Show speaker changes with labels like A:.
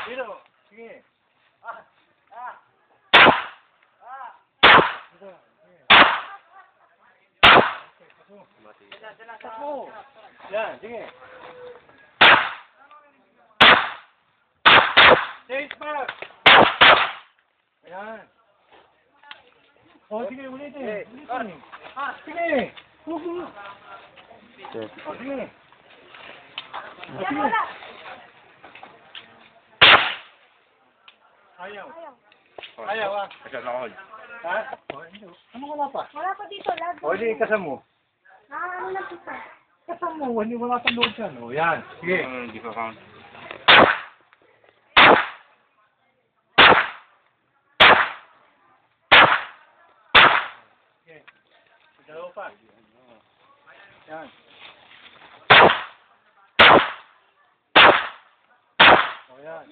A: Dito. Sige. Dito. Sige. Takbo. Yan, sige. Change back. Ayan. O, sige, ulitin. Ulitin. Sige. Sige. O, sige. O, sige. Ayaw. Ayaw, ah. Ha? O, hindi. Ano wala pa?
B: Wala pa dito, lag.
A: O, hindi, kasam mo.
B: Ano lang kita?
A: Kasam mo, hindi wala sa load yan. O, yan. Sige.
C: Hindi ko count.
A: Sige. Dalawa pa. Yan. O, yan.